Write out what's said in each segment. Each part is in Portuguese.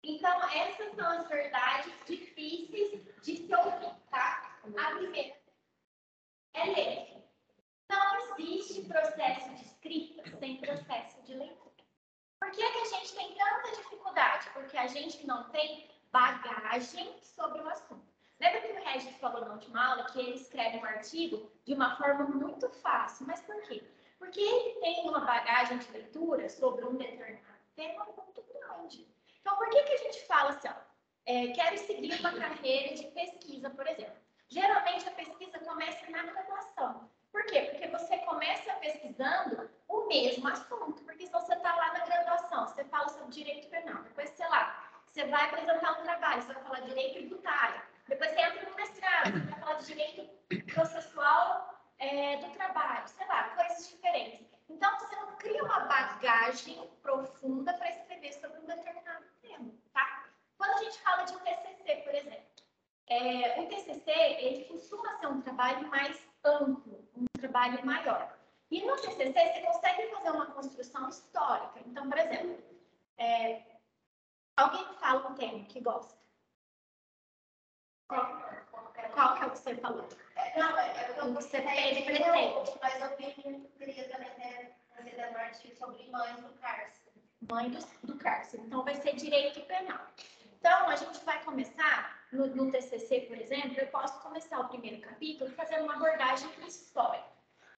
Então, essas são as verdades difíceis de se ouvir, tá? A primeira é ler. Não existe processo de escrita sem processo de leitura. Por que a gente tem tanta dificuldade? Porque a gente não tem bagagem sobre o assunto. Lembra que o Regis falou na última aula que ele escreve um artigo de uma forma muito fácil. Mas por quê? Porque ele tem uma bagagem de leitura sobre um determinado tema muito grande. Então, por que a gente fala assim, ó, quero seguir uma carreira de pesquisa, por exemplo? Geralmente, a pesquisa começa na graduação. Por quê? Porque você começa pesquisando o mesmo assunto. Porque se você está lá na graduação, você fala sobre direito penal. Depois, sei lá, você vai apresentar um trabalho, você vai falar de direito tributário. Depois você entra no mestrado, você vai falar de direito processual do trabalho. Sei lá, coisas diferentes. Então, você não cria uma bagagem profunda para escrever sobre um determinado tema, tá? Quando a gente fala de TCC, por exemplo, o TCC, ele costuma ser um trabalho mais amplo, um trabalho maior. E no TCC, você consegue fazer uma construção histórica. Então, por exemplo, alguém fala um tema que gosta. Qual que é o que você falou? Não, você pretende. Mas eu queria também fazer um artigo sobre mães do cárcere. Mães do cárcere. Então, vai ser direito penal. Então, a gente vai começar, no TCC, por exemplo, eu posso começar o primeiro capítulo fazendo uma abordagem histórica.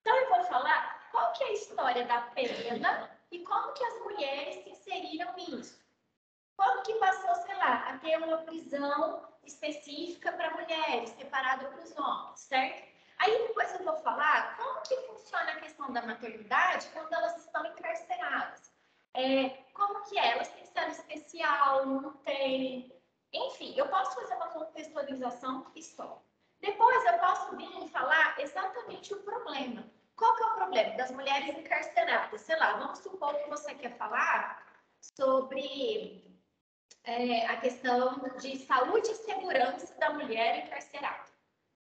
Então, eu vou falar qual que é a história da pena e como que as mulheres se inseriram nisso. Como que passou, sei lá, a ter uma prisão específica para mulheres, separada para os homens, certo? Aí depois eu vou falar como que funciona a questão da maternidade quando elas estão encarceradas. Como que é? Elas têm estado especial, não tem... Enfim, eu posso fazer uma contextualização histórica. Depois eu posso vir e falar exatamente o problema. Qual que é o problema das mulheres encarceradas? Sei lá, vamos supor que você quer falar sobre a questão de saúde e segurança da mulher encarcerada.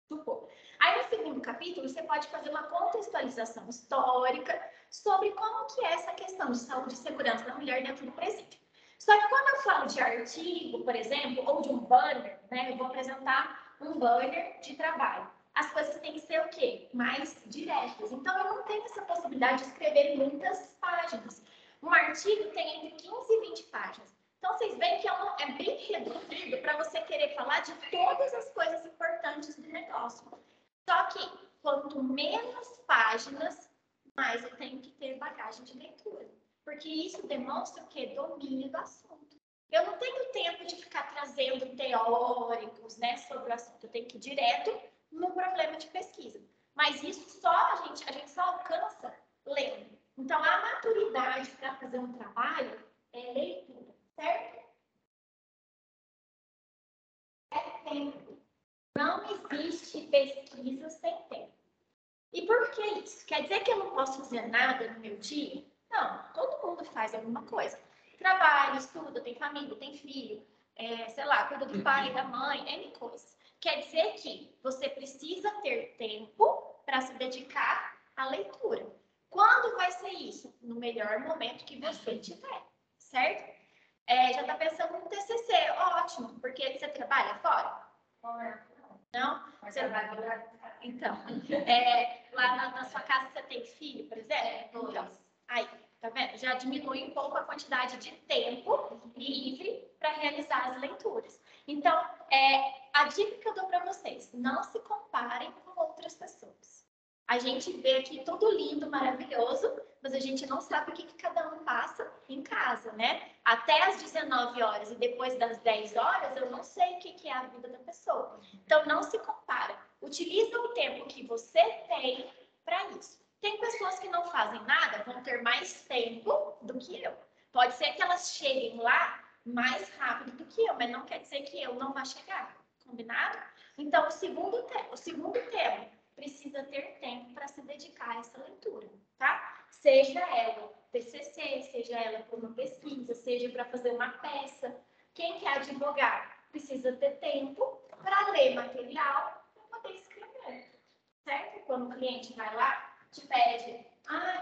Supor. Aí no segundo capítulo você pode fazer uma contextualização histórica sobre como que é essa questão de saúde e segurança da mulher dentro do presídio. Só que quando eu falo de artigo, por exemplo, ou de um banner, né, eu vou apresentar um banner de trabalho. As coisas têm que ser o quê? Mais diretas. Então, eu não tenho essa possibilidade de escrever muitas páginas. Um artigo tem entre 15 e 20 páginas. Então, vocês veem que é bem reduzido para você querer falar de todas as coisas importantes do negócio. Só que, quanto menos páginas, mais eu tenho que ter bagagem de leitura. Porque isso demonstra o quê? Domínio do assunto. Eu não tenho tempo de ficar trazendo teóricos, né, sobre o assunto. Eu tenho que ir direto no problema de pesquisa. Mas isso a gente só alcança lendo. Então, a maturidade para fazer um trabalho é leitura, certo? É tempo. Não existe pesquisa sem tempo. E por que isso? Quer dizer que eu não posso fazer nada no meu dia? Não, todo mundo faz alguma coisa. Trabalha, estuda, tem família, tem filho, sei lá, cuida do pai, da mãe, N coisas. Quer dizer que você precisa ter tempo para se dedicar à leitura. Quando vai ser isso? No melhor momento que você tiver, certo? Já está pensando no TCC, ótimo, porque você trabalha fora? Não? Você trabalha. Então, lá na sua casa você tem filho, por exemplo? Então, aí, tá vendo? Já diminui um pouco a quantidade de tempo livre para realizar as leituras. Então, a dica que eu dou para vocês, não se comparem com outras pessoas. A gente vê aqui tudo lindo, maravilhoso, mas a gente não sabe o que cada um passa em casa, né? Até às 19 horas e depois das 10 horas, eu não sei o que é a vida da pessoa. Então, não se compara. Utiliza o tempo que você tem para isso. Tem pessoas que não fazem nada, vão ter mais tempo do que eu. Pode ser que elas cheguem lá mais rápido do que eu, mas não quer dizer que eu não vá chegar. Combinado? Então, o segundo tema precisa ter tempo para se dedicar a essa leitura, tá? Seja ela TCC, seja ela para uma pesquisa, seja para fazer uma peça. Quem quer advogar precisa ter tempo para ler material para poder escrever. certo? Quando o cliente vai lá, te pede,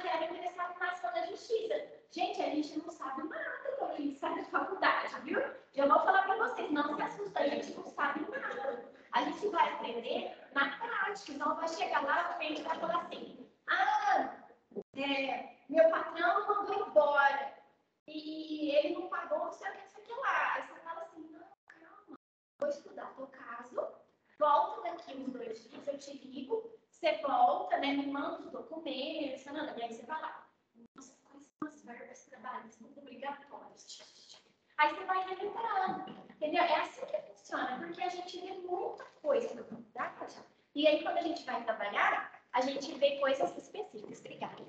quero ingressar numa ação da justiça. Gente, a gente não sabe nada quando a gente sai da faculdade, viu? Eu vou falar para vocês, não se assusta, a gente não sabe nada. A gente vai aprender na prática. Então, vai chegar lá, o cliente vai falar assim, meu patrão mandou embora e ele não pagou, não sei o que lá. Aí você fala assim, não, calma, vou estudar teu caso, volta daqui uns 2 dias, eu te ligo, você volta, né, me manda os documentos, e aí você vai lá. Nossa, quais são as verbas trabalhistas obrigatórias? Aí você vai relembrando, entendeu? É assim que funciona, porque a gente vê muita coisa na faculdade, e aí quando a gente vai trabalhar, a gente vê coisas específicas. Obrigada,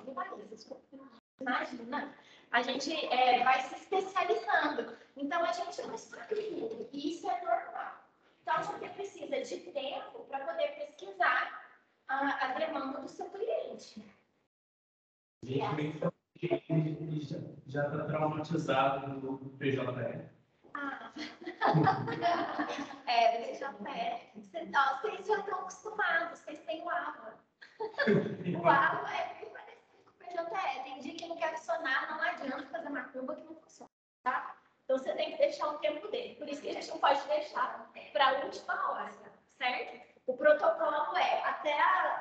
imagina, a gente vai se especializando. Então, a gente não sabe tudo, e isso é normal. Então, você precisa de tempo para poder pesquisar a demanda do seu cliente. Já está traumatizado do PJE. PJE. Vocês já estão acostumados, vocês têm o AVA. O AVA é muito parecido com o PJE. Tem dia que não quer funcionar, não adianta fazer uma curva que não funciona, tá? Então, você tem que deixar o tempo dele. Por isso que a gente não pode deixar para a última hora, certo? O protocolo é até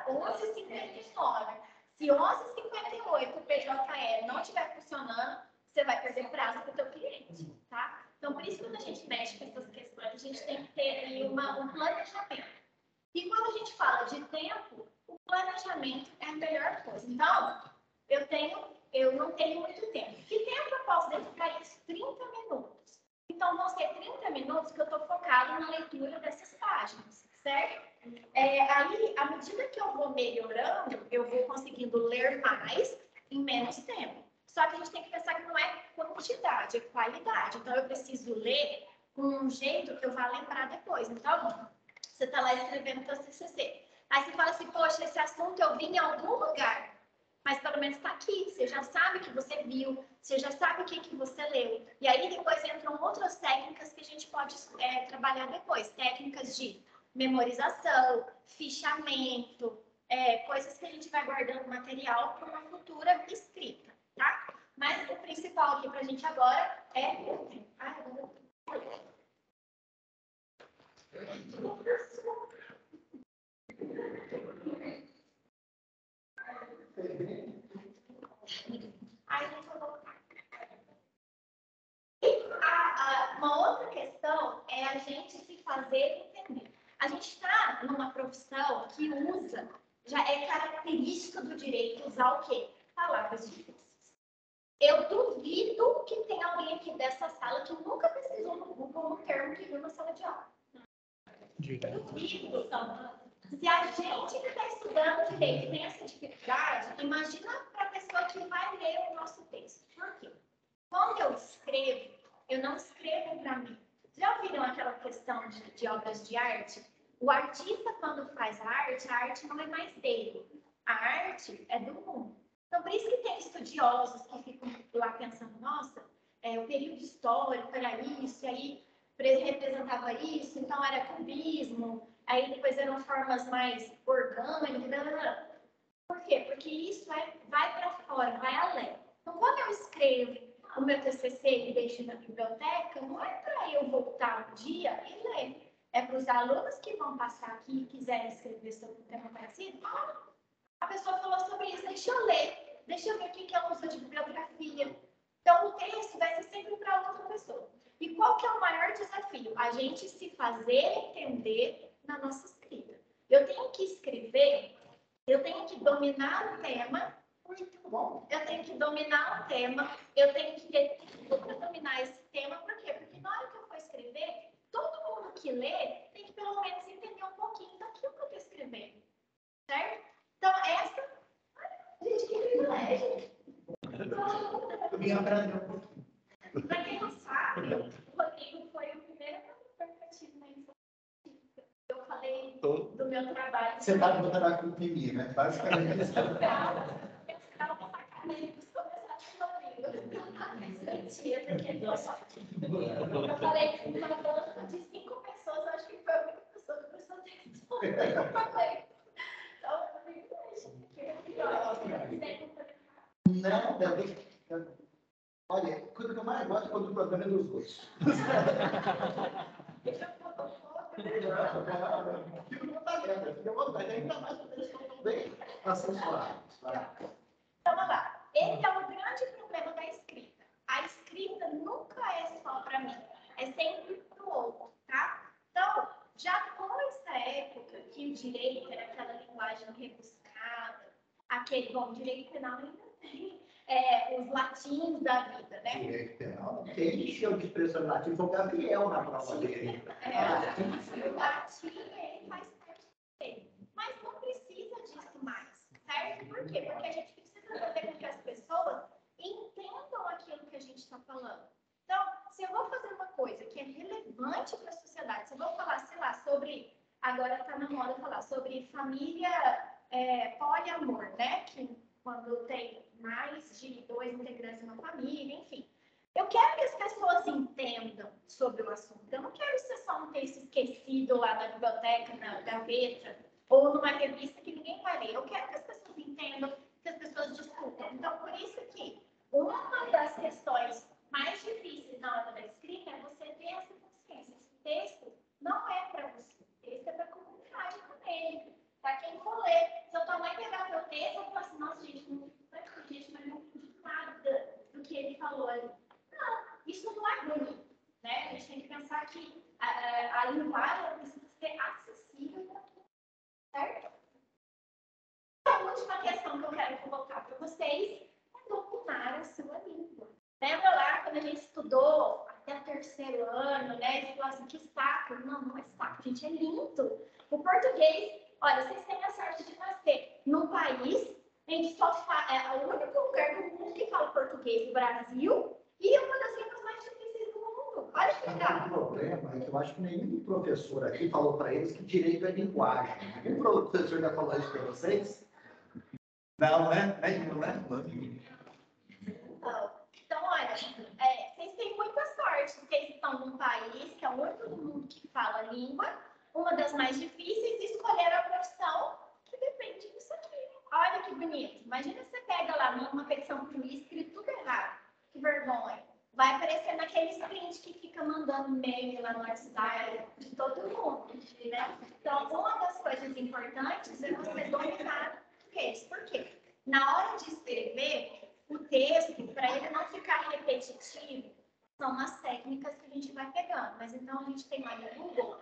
11h59. Se 11h58 o PJE não estiver funcionando, você vai perder prazo para o teu cliente, tá? Então, por isso que quando a gente mexe com essas questões, a gente tem que ter ali um planejamento. E quando a gente fala de tempo, o planejamento é a melhor coisa. Então, eu não tenho muito tempo. Que tempo eu posso dedicar isso? 30 minutos. Então, vão ser 30 minutos que eu estou focado na leitura dessas páginas, certo? Aí, à medida que eu vou melhorando, eu vou conseguindo ler mais em menos tempo. Só que a gente tem que pensar que não é quantidade, é qualidade. Então, eu preciso ler com um jeito que eu vá lembrar depois. Então, você está lá escrevendo o seu TCC. Aí você fala assim, poxa, esse assunto eu vi em algum lugar. Mas pelo menos está aqui, você já sabe o que você viu, você já sabe o que você leu. E aí depois entram outras técnicas que a gente pode trabalhar depois. Técnicas de memorização, fichamento, coisas que a gente vai guardando material para uma futura escrita, tá? Mas o principal aqui para a gente agora é... Uma outra questão é a gente se fazer entender. A gente está numa profissão que usa, já é característica do direito usar o quê? Palavras difíceis. Eu duvido que tem alguém aqui dessa sala que nunca pesquisou no Google um termo que viu na sala de aula. Duvido. Se a gente que está estudando direito tem essa dificuldade, imagina para a pessoa que vai ler o nosso texto. Por quê? Quando eu escrevo, eu não escrevo para mim. Já ouviram aquela questão de obras de arte? O artista, quando faz a arte não é mais dele. A arte é do mundo. Então, por isso que tem estudiosos que ficam lá pensando, nossa, o período histórico era isso, e aí representava isso, então era cubismo, aí depois eram formas mais orgânicas. Por quê? Porque isso vai para fora, vai além. Então, quando eu escrevo o meu TCC e deixo na biblioteca, não é para eu voltar um dia e ler. É para os alunos que vão passar aqui e quiserem escrever sobre um tema parecido. A pessoa falou sobre isso, deixa eu ler. Deixa eu ver o que ela usa de bibliografia. Então, o texto vai ser sempre para outra pessoa. E qual que é o maior desafio? A gente se fazer entender na nossa escrita. Eu tenho que escrever, eu tenho que dominar o tema. Muito bom. Eu tenho que dominar o tema, eu tenho que ter tudo para dominar esse tema. Por quê? Porque na hora que eu for escrever, todo mundo que lê tem que pelo menos entender um pouquinho daquilo que eu estou escrevendo. Certo? Então, essa... Gente, que privilégio. Para quem não sabe, o Rodrigo foi o primeiro participante na iniciativa. Eu falei do meu trabalho. Você está botando a culpa em mim, né? Basicamente. Eu falei que uma banca de 5 pessoas, acho que foi a única pessoa que começou a ter. Então, Não, olha, o que eu mais gosto é quando o programa é dos outros. Fica à vontade, ainda mais quando eles estão tão bem assessorados. Então, vamos lá. Esse é o grande problema da escrita. A escrita nunca é só para mim, é sempre para o outro, tá? Então, já foi essa época que o direito era aquela linguagem rebuscada, aquele, bom, direito penal ainda tem os latinos da vida, né? Direito penal, quem encheu de expressão latim foi o Gabriel na prova dele. O latim, ele faz parte dele. Mas não precisa disso mais, certo? Por quê? Porque a gente precisa fazer com que as pessoas entendam aquilo que a gente está falando. Então, se eu vou fazer uma coisa que é relevante para a sociedade, se eu vou falar, sei lá, sobre, agora está na moda falar sobre família poliamor, né? Que quando tem mais de 2 integrantes em uma família, enfim. Eu quero que as pessoas entendam sobre o assunto. Eu não quero ser só um texto esquecido lá na biblioteca, na gaveta, ou numa revista que ninguém vai ler. Eu quero que as pessoas entendam, que as pessoas discutam. Então, por isso que uma das questões mais difíceis na hora da escrita é você ter essa consciência. Esse texto não é para você. Esse é para a comunidade também. Para quem for ler. Se a tua mãe pegar teu texto, eu falo assim, nossa, gente, não entendi nada do que ele falou ali. Não, isso não é ruim, né? A gente tem que pensar que a linguagem precisa ser acessível para todos, certo? A última questão que eu quero colocar para vocês é dominar a sua língua. Lembra lá quando a gente estudou até o 3º ano, né? E falou assim, que saco. Não, não é saco, gente, é lindo. O português, olha, vocês têm a sorte de nascer num país em que só é o único lugar do mundo que fala português, o Brasil, e é uma das línguas mais difíceis do mundo. Olha que legal. O problema é que eu acho que nenhum professor aqui falou para eles que direito é linguagem. Algum professor já falou isso para vocês? Não, né? Nenhum, né? Então, olha, vocês têm muita sorte, vocês estão num país que é o único do mundo que fala língua, uma das mais difíceis, e escolheram a profissão que depende disso aqui. Olha que bonito. Imagina você pega lá numa petição por escrito tudo errado. Que vergonha. Vai aparecer naquele sprint que fica mandando meme lá no WhatsApp de todo mundo, né? Então, uma das coisas importantes é você dominar o português. Por quê? Na hora de escrever, o texto, para ele não ficar repetitivo, são umas técnicas que a gente vai pegando. Mas então, a gente tem lá no Google...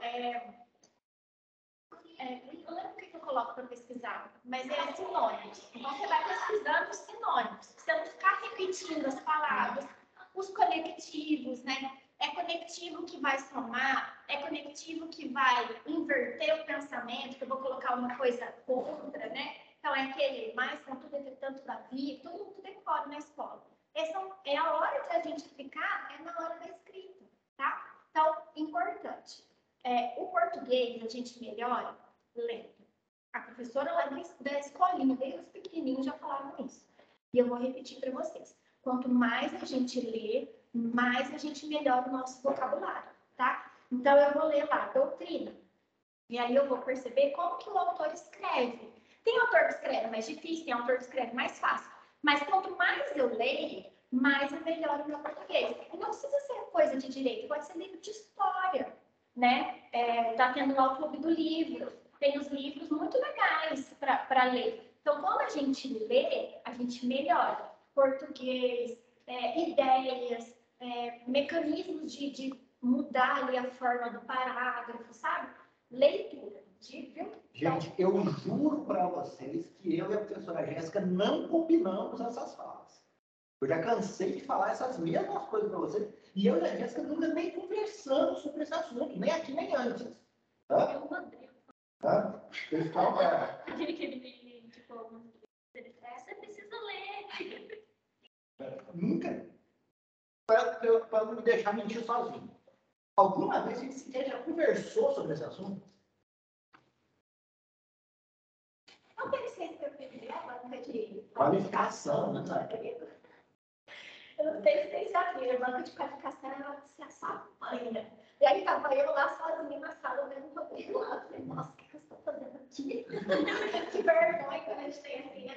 eu não lembro o que eu coloco para pesquisar, mas é sinônimos. Então, você vai pesquisando os sinônimos. Você não ficar repetindo as palavras, os conectivos, né? É conectivo que vai somar, é conectivo que vai inverter o pensamento, que eu vou colocar uma coisa contra, né? Então, é aquele mais, contudo, entretanto, Davi, todo mundo decora na escola. É a hora de a gente ficar, é na hora da escrita, tá? Então, importante. O português a gente melhora lendo. A professora lá da escolinha, desde os pequenininhos já falavam isso. E eu vou repetir para vocês. Quanto mais a gente lê, mais a gente melhora o nosso vocabulário, tá? Então, eu vou ler lá, doutrina. E aí eu vou perceber como que o autor escreve. Tem autor que escreve mais difícil, tem autor que escreve mais fácil. Mas quanto mais eu leio, mais eu melhoro o meu português. E não precisa ser coisa de direito, pode ser livro de história, né? Tá tendo lá o Clube do Livro. Tem os livros muito legais para ler. Então, quando a gente lê, a gente melhora português, ideias, mecanismos de mudar ali a forma do parágrafo, sabe? Leitura, viu? Gente, eu juro para vocês que eu e a professora Jéssica não combinamos essas falas. Eu já cansei de falar essas mesmas coisas para vocês, e eu e a Jéssica nunca nem conversamos sobre esse assunto, nem aqui nem antes. Tá? Eu mandei. Tá? Então, Aquele que ele tipo, você precisa ler. nunca. Para não me deixar mentir sozinho. Alguma vez a gente já conversou sobre esse assunto? Não pensei que eu pedi a banca de Qualificação, né? Eu não sei se vocês já viram, a banca de qualificação ela se assapanha. E aí tava eu lá sozinha na sala, vendo o Rodrigo lá. Eu falei, nossa, o que eu estou fazendo aqui? Que vergonha quando a gente tem assim,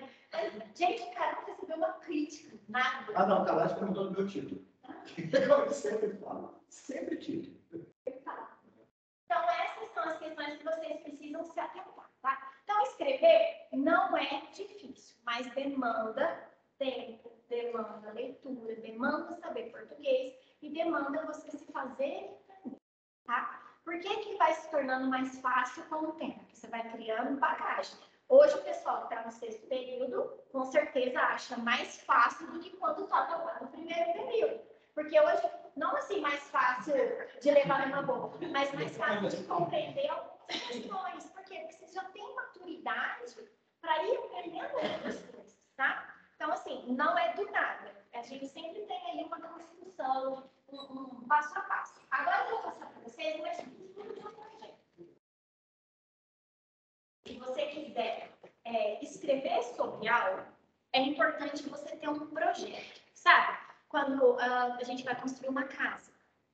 Gente, o cara não recebeu uma crítica, nada. Ah, não, Kalash perguntou do meu título. Como eu sempre falo, sempre título. Então, essas são as questões que vocês precisam se atentar, tá? Então, escrever não é difícil, mas demanda tempo, demanda leitura, demanda saber português e demanda você se fazer entender, tá? Por que vai se tornando mais fácil com o tempo? Você vai criando bagagem. Hoje, o pessoal que está no 6º período, com certeza acha mais fácil do que quando estava lá no 1º período. Porque hoje, não assim mais fácil de levar na boca, mas mais fácil de compreender algumas questões. Por quê? Porque você já tem maturidade para ir aprendendo outras coisas, tá? Então, assim, não é do nada. A gente sempre tem aí uma construção, um passo a passo. Agora eu vou passar para vocês uma estrutura de um projeto. Se você quiser escrever sobre algo, é importante você ter um projeto, sabe? Quando a gente vai construir uma casa.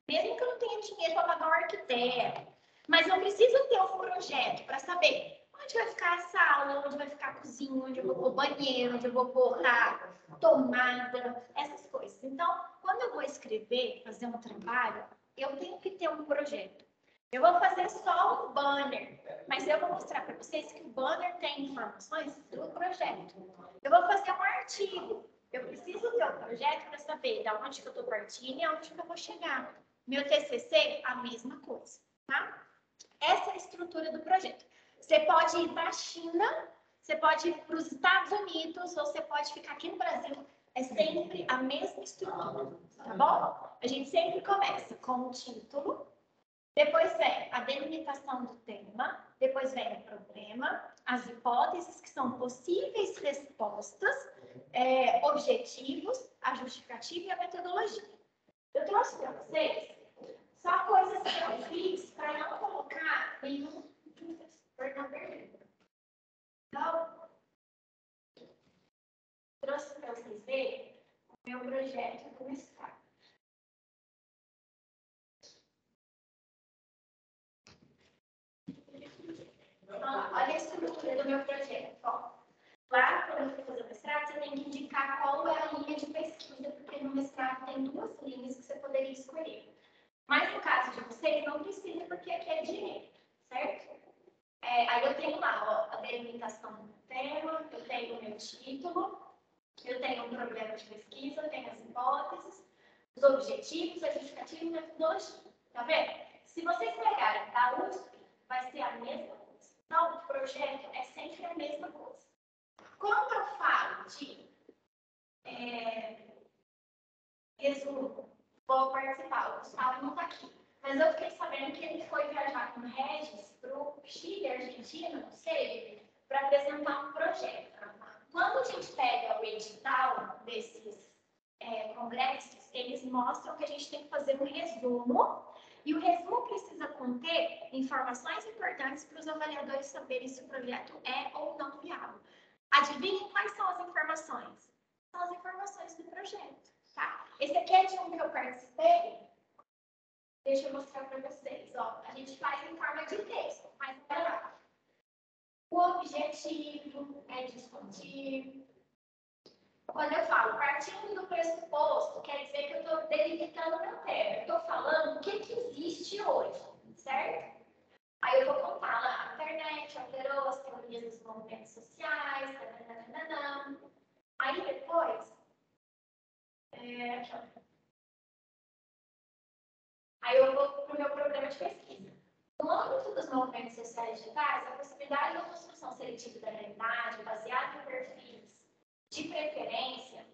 Mesmo que eu não tenha dinheiro para pagar um arquiteto, mas eu preciso ter um projeto para saber onde vai ficar a sala, onde vai ficar a cozinha, onde eu vou pôr banheiro, onde eu vou pôr a tomada, essas coisas. Então, quando eu vou escrever, fazer um trabalho, eu tenho que ter um projeto. Eu vou fazer só um banner, mas eu vou mostrar para vocês que o banner tem informações do projeto. Eu vou fazer um artigo. Eu preciso ter um projeto para saber de onde que eu estou partindo e aonde que eu vou chegar. Meu TCC, a mesma coisa, tá? Essa é a estrutura do projeto. Você pode ir para a China, você pode ir para os Estados Unidos, ou você pode ficar aqui no Brasil. É sempre a mesma estrutura, tá bom? A gente sempre começa com o título, depois vem a delimitação do tema, depois vem o problema, as hipóteses, que são possíveis respostas, objetivos, a justificativa e a metodologia. Eu trouxe para vocês só coisas que eu fiz para não colocar nenhum na pergunta. Então, trouxe para vocês verem o meu projeto do mestrado. Então, olha a estrutura do meu projeto. Ó, lá, quando eu for fazer o mestrado, você tem que indicar qual é a linha de pesquisa, porque no mestrado tem 2 linhas que você poderia escolher. Mas no caso de vocês, não precisa, porque aqui é direito, certo? Aí eu tenho lá, ó, a delimitação do tema, eu tenho o meu título, eu tenho um problema de pesquisa, eu tenho as hipóteses, os objetivos, a justificativa e a metodologia. Tá vendo? Se vocês pegarem da USP, vai ser a mesma coisa. Então, o projeto é sempre a mesma coisa. Quando eu falo de resumo, vou participar, o Gustavo não está aqui. Mas eu fiquei sabendo que ele foi viajar com o Regis para o Chile, Argentina, não sei, para apresentar um projeto. Quando a gente pega o edital desses congressos, eles mostram que a gente tem que fazer um resumo, e o resumo precisa conter informações importantes para os avaliadores saberem se o projeto é ou não viável. Adivinhem quais são as informações? São as informações do projeto, tá? Esse aqui é de um que eu participei. Deixa eu mostrar para vocês. Ó, a gente faz em forma de texto, mas olha lá. O objetivo é discutir. Quando eu falo partindo do pressuposto, quer dizer que eu estou delimitando meu tema. Eu estou falando o que existe hoje, certo? Aí eu vou contar lá, a internet alterou as teorias dos movimentos sociais, nananana. Aí depois, aí eu vou para o meu programa de pesquisa. No âmbito dos movimentos sociais digitais, a possibilidade da construção seletiva da realidade, baseada em perfis de preferência,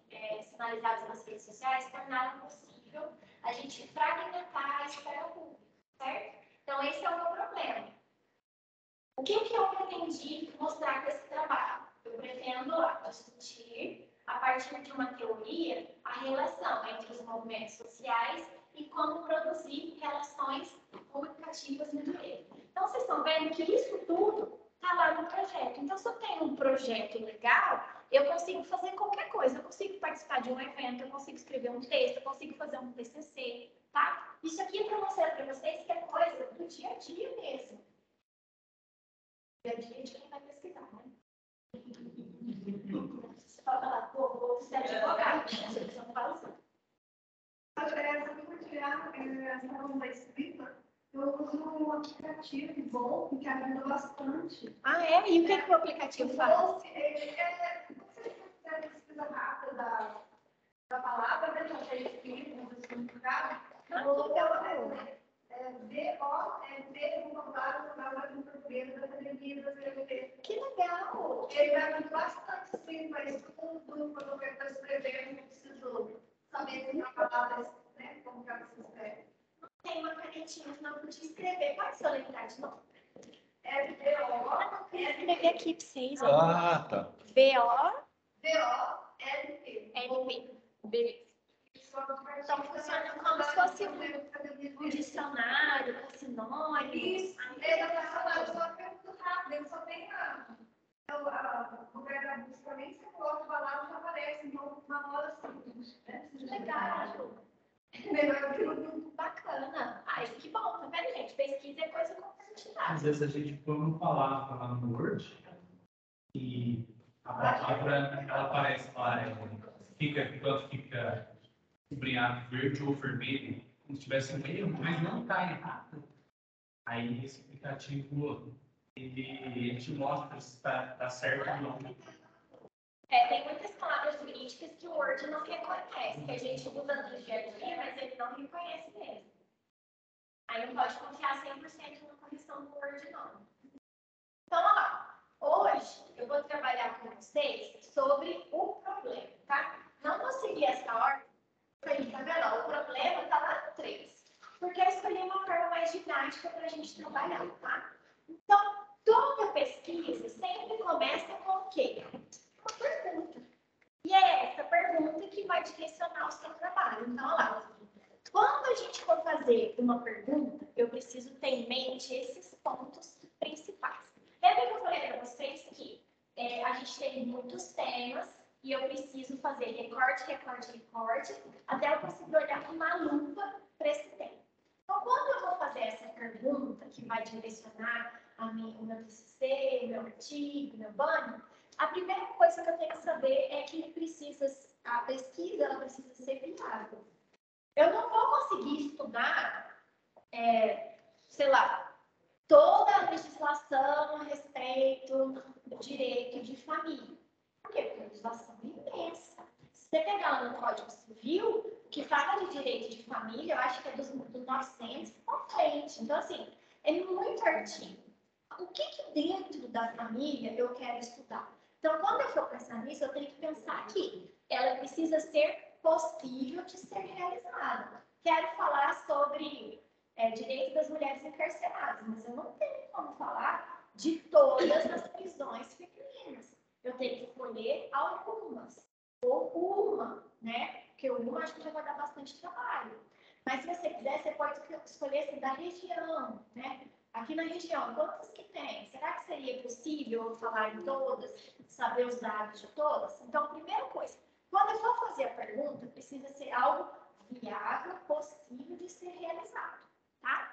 sinalizados nas redes sociais, tornaram possível a gente fragmentar a esfera pública, certo? Então, esse é o meu problema. O que eu pretendi mostrar com esse trabalho? Eu pretendo lá discutir, a partir de uma teoria, a relação entre os movimentos sociais e como produzir relações comunicativas no direito. Então, vocês estão vendo que isso tudo está lá no projeto. Então, se eu tenho um projeto legal, eu consigo fazer qualquer coisa. Eu consigo participar de um evento, eu consigo escrever um texto, eu consigo fazer um TCC, tá? Isso aqui é para mostrar para vocês que é coisa do dia a dia mesmo. Dia a dia de quem vai pesquisar, né? advogado, vocês não falam. Essa da escrita, eu uso um aplicativo de Volt que ajuda bastante. Ah, é? E o que o aplicativo faz? Volt, você fizer pesquisa rápida da palavra, né? Já tem escrito, não precisa explicar. Volt V-O-T, vocabulário em português da Academia Brasileira. Que legal! Ele vai muito bastante, sim, para estudo, quando eu estou escrevendo, eu preciso saber se a palavra, né, como que ela se escreve. Tem uma canetinha que não podia escrever. Pode ser letra de novo? É V-O-L-P. Eu escrevi aqui para vocês. Ah, tá. V-O-L-P. Beleza. Então, funciona como se fosse um dicionário com sinônimos. Isso, só que é muito rápido, ele só tem o lugar da busca, nem se coloca a palavra, já aparece, então, na hora assim. Legal. Melhor que o Bacana. Ai, que bom, tá vendo, gente? Pesquisa é coisa compartilhada. Às vezes a gente põe uma palavra lá no Word e a palavra ela aparece lá, quando fica sublinhado verde ou vermelho, como se tivesse um erro, mas não está errado. Aí esse aplicativo ele te mostra se está certo ou não. Tem muitas palavras jurídicas que o Word não reconhece, que a gente usa no dia a dia, mas ele não reconhece mesmo. Aí não pode confiar 100% na correção do Word, não. Então, ó, hoje eu vou trabalhar com vocês sobre o problema, tá? Não vou seguir essa ordem, porque tá vendo? Ó, o problema tá lá no 3. Porque eu escolhi uma forma mais didática para a gente trabalhar, tá? Então, toda pesquisa sempre começa com o quê? Uma pergunta. E é essa pergunta que vai direcionar o seu trabalho. Então, olha lá. Quando a gente for fazer uma pergunta, eu preciso ter em mente esses pontos principais. Lembra que eu falei para vocês que a gente tem muitos temas e eu preciso fazer recorte, até eu conseguir olhar com uma lupa para esse tema. Então, quando eu vou fazer essa pergunta, que vai direcionar o meu TCC, o meu artigo, o meu banho, a primeira coisa que eu tenho que saber é que a pesquisa ela precisa ser viável. Eu não vou conseguir estudar, sei lá, toda a legislação a respeito do direito de família. Por quê? Porque a legislação é imensa. Se você pegar lá no Código Civil, que fala de direito de família, eu acho que é dos 900 para frente. Então, assim, é muito artigo. O que dentro da família eu quero estudar? Então, quando eu for pensar nisso, eu tenho que pensar que ela precisa ser possível de ser realizada. Quero falar sobre direito das mulheres encarceradas, mas eu não tenho como falar de todas as prisões femininas. Eu tenho que escolher algumas, ou uma, né? Porque uma acho que já vai dar bastante trabalho. Mas se você quiser, você pode escolher da região, né? Aqui na região, quantas que tem? Será que seria possível falar em todas, saber os dados de todas? Então, primeira coisa, quando eu for fazer a pergunta, precisa ser algo viável, possível de ser realizado, tá?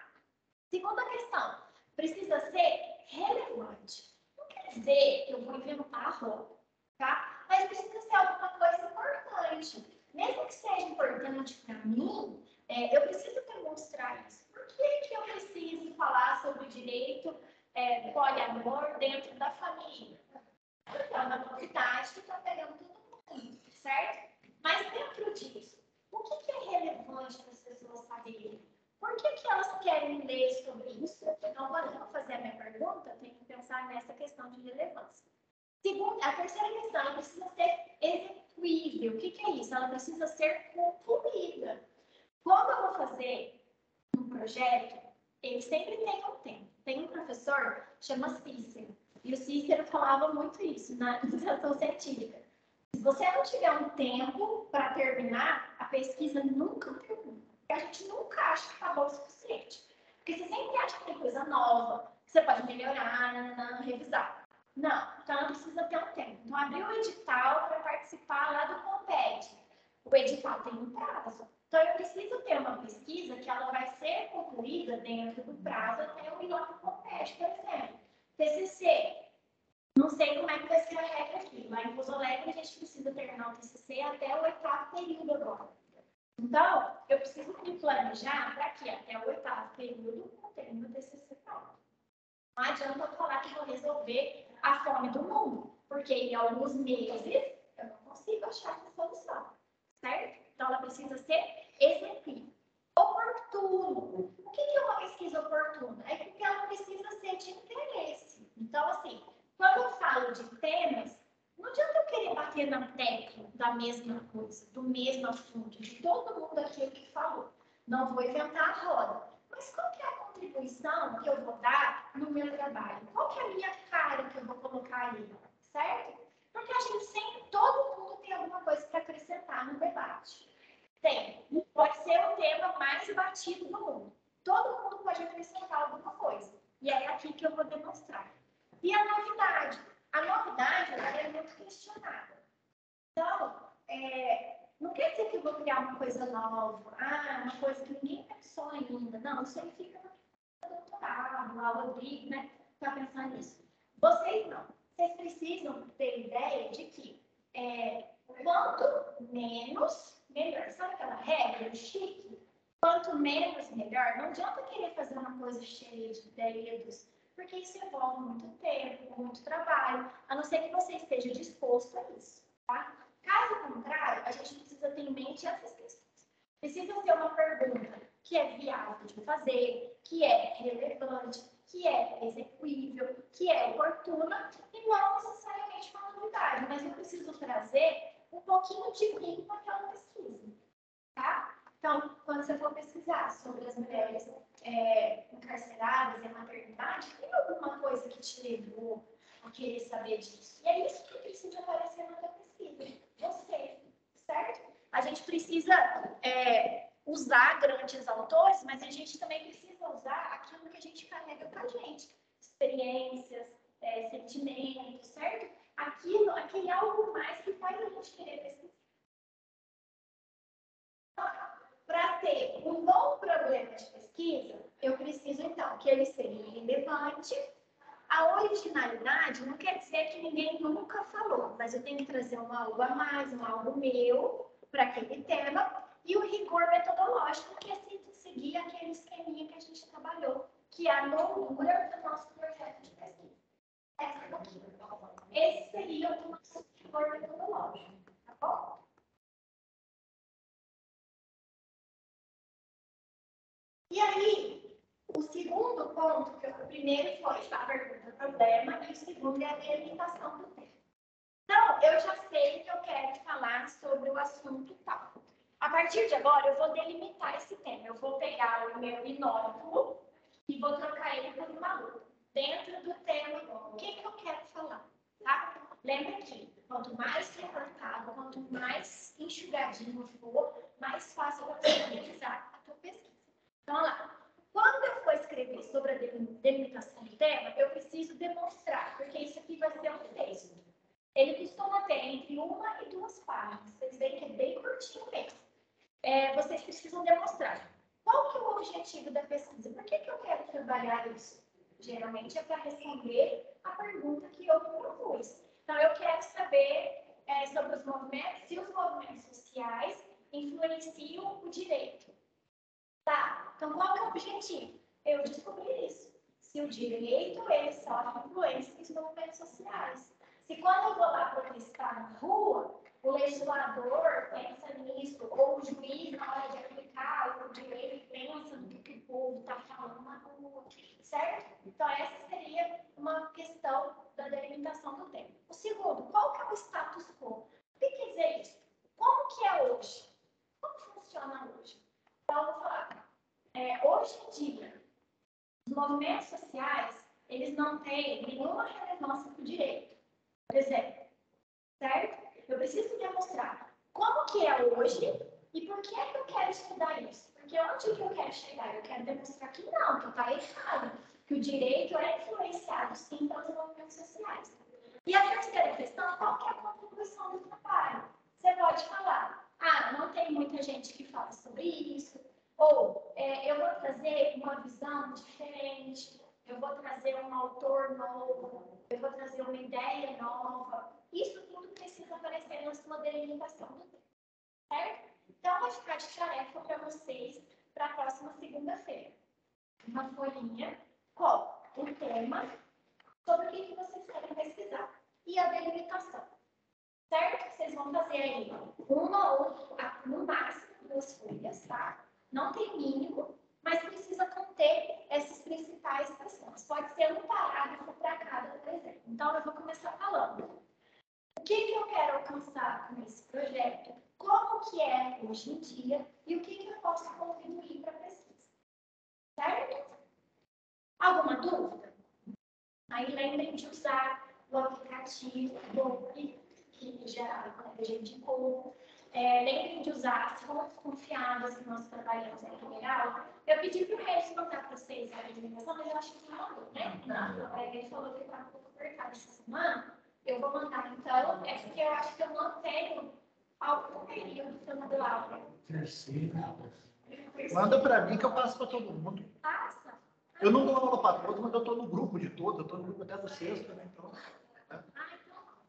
Segunda questão, precisa ser relevante. Não quer dizer que eu vou inventar a roda, tá? Mas precisa ser alguma coisa importante. Mesmo que seja importante para mim, eu preciso demonstrar isso. Por que eu preciso falar sobre o direito poliamor dentro da família? Porque é uma novidade que está pegando todo mundo, certo? Mas dentro disso, o que é relevante para as pessoas saberem? Por que elas querem ler sobre isso? Então, quando eu vou fazer a minha pergunta, eu tenho que pensar nessa questão de relevância. A terceira questão, ela precisa ser execuível. O que é isso? Ela precisa ser concluída. Quando eu vou fazer um projeto, ele sempre tem um tempo. Tem um professor, chama Cícero, e o Cícero falava muito isso na iniciação científica. Se você não tiver um tempo para terminar, a pesquisa nunca termina. Porque a gente nunca acha que está bom o suficiente. Porque você sempre acha que tem coisa nova, que você pode melhorar, revisar. Não, então ela precisa ter um tempo. Então, abrir o edital para participar lá do Compete. O edital tem um prazo. Então, eu preciso ter uma pesquisa que ela vai ser concluída dentro do prazo até eu ir lá para o Compete, por exemplo. TCC, Não sei como é que vai ser a regra aqui. Lá em Pouso Alegre, a gente precisa terminar o TCC até o 8º período agora. Então, eu preciso me planejar para que até o 8º período eu tenha meu TCC pronto. Não adianta eu falar que vou resolver a fome do mundo, porque em alguns meses eu não consigo achar essa solução, certo? Então, ela precisa ser executiva. Oportuno. O que é uma pesquisa oportuna? É porque ela precisa ser de interesse. Então, assim, quando eu falo de temas, não adianta eu querer bater na tecla da mesma coisa, do mesmo assunto, de todo mundo aquilo que falou. Não vou inventar a roda. Mas qual que é a contribuição que eu vou dar no meu trabalho? Qual que é a minha cara que eu vou colocar ali? Certo? Porque a gente sempre, todo mundo tem alguma coisa para acrescentar no debate. Tem. Pode ser o tema mais batido do mundo. Todo mundo pode acrescentar alguma coisa. E é aqui que eu vou demonstrar. E a novidade? A novidade ela é muito questionada. Então, não quer dizer que eu vou criar uma coisa nova, uma coisa que ninguém pensou ainda. Não, isso aí fica no doutorado, lá o Rodrigo, né? Está pensando nisso. Vocês não. Vocês precisam ter ideia de que quanto menos, melhor. Sabe aquela regra chique? Quanto menos, melhor. Não adianta querer fazer uma coisa cheia de dedos, porque isso envolve muito tempo, muito trabalho, a não ser que você esteja disposto a isso, tá? Caso contrário, a gente precisa ter em mente essas questões. Precisa ser uma pergunta que é viável de fazer, que é relevante, que é execuível, que é oportuna e não necessariamente uma novidade, mas eu preciso trazer um pouquinho de mim naquela pesquisa, tá? Então, quando você for pesquisar sobre as mulheres encarceradas e a maternidade, tem alguma coisa que te levou a querer saber disso? E é isso que precisa aparecer na tua pesquisa. Você, certo? A gente precisa usar grandes autores, mas a gente também precisa usar aquilo que a gente carrega com a gente. Experiências, sentimentos, certo? Aquele algo mais que faz a gente querer pesquisar. Para ter um bom problema de pesquisa, eu preciso, então, que ele seja relevante. A originalidade não quer dizer que ninguém nunca falou, mas eu tenho que trazer um algo a mais, um algo meu para aquele tema. E o rigor metodológico, que é seguir aquele esqueminha que a gente trabalhou, que é a moldura do nosso projeto de pesquisa. Esse seria o nosso rigor metodológico, tá bom? E aí, o segundo ponto, que o primeiro foi a pergunta problema, e o segundo é a delimitação do tema. Então, eu já sei que eu quero falar sobre o assunto tal. A partir de agora, eu vou delimitar esse tema. Eu vou pegar o meu binóculo e vou trocar ele por uma lupa. Dentro do tema, o que eu quero falar, tá? Lembra que quanto mais recortado, quanto mais enxugadinho for, mais fácil você realizar a tua pesquisa. Então, olha lá. Quando eu for escrever sobre a delimitação do tema, eu preciso demonstrar, porque isso aqui vai ser um texto. Ele costuma ter entre 1 e 2 páginas. Vocês veem que é bem curtinho mesmo. Vocês precisam demonstrar qual que é o objetivo da pesquisa. Por que eu quero trabalhar isso? Geralmente é para responder a pergunta que eu me propus. Então, eu quero saber sobre os movimentos, se os movimentos sociais influenciam o direito. Tá, então qual que é o objetivo? Eu descobri isso. Se o direito, ele sofre influência dos movimentos sociais. Se quando eu vou lá protestar na rua, o legislador pensa nisso, ou o juiz, na hora de aplicar o direito, pensa no que o povo está falando na rua, certo? Então, essa seria uma questão da delimitação do tema. O segundo, qual que é o status quo? O que quer dizer isso? Como que é hoje? Como funciona hoje? Então, eu vou falar. Hoje em dia, os movimentos sociais, eles não têm nenhuma relevância para o direito. Por exemplo, certo? Eu preciso demonstrar como que é hoje e por que eu quero estudar isso. Porque onde que eu quero chegar? Eu quero demonstrar que não, que está errado, que o direito é influenciado, sim, pelos movimentos sociais. E a terceira questão, qual que é a contribuição do trabalho? Você pode falar, não tem muita gente que fala sobre isso, ou eu vou trazer uma visão diferente, eu vou trazer um autor novo, eu vou trazer uma ideia nova. Isso tudo precisa aparecer na sua delimitação do tempo, certo? Então, vou ficar de tarefa para vocês para a próxima segunda-feira. Uma folhinha com o tema sobre o que vocês querem pesquisar e a delimitação, certo? Vocês vão fazer aí uma ou, no máximo, 2 folhas, tá? Não tem mínimo, mas precisa conter esses principais questões. Pode ser um parágrafo para cada, por exemplo. Então, eu vou começar falando. O que eu quero alcançar com esse projeto? Como que é hoje em dia? E o que eu posso contribuir para a pesquisa? Certo? Alguma dúvida? Aí lembrem de usar o aplicativo que já a gente indicou. Lembrem de usar as fontes confiáveis que nós trabalhamos na primeira aula. Eu pedi para o Regis mandar para vocês a alimentação, mas eu acho que não mandou, né? Não. Ele falou que estava um pouco apertado essa semana. Eu vou mandar, então, porque eu acho que eu não tenho algum período que eu mando aula. Manda para mim que eu passo para todo mundo. Passa. Eu não dou aula para todos, mas eu estou no grupo de todos, eu estou no grupo até do sexto, né? Então, né?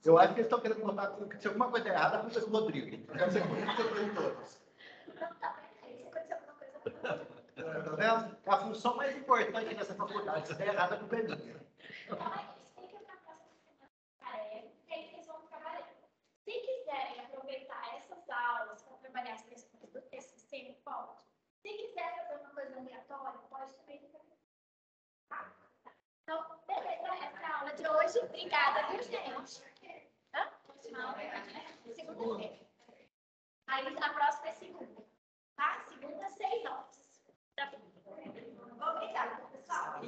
Eu acho que eles estão querendo botar se alguma coisa errada, a culpa é do Rodrigo. Então, você conhece em todos. Não, tá bem. Se acontecer alguma coisa, Tá vendo? A função mais importante dessa faculdade, se der errado, a culpa é minha. então é isso. Fica para a próxima semana tarefa, e aí vocês vão trabalhar. Se quiserem aproveitar essas aulas para trabalhar as questões do TCC, pode. Se quiser fazer uma coisa aleatória, pode também. Tá? Então, beleza, essa é a aula de hoje. Obrigada, viu, gente? Segunda-feira. Aí a próxima é segunda. Tá? Segunda, 6 horas. Tá bom? Obrigada, pessoal.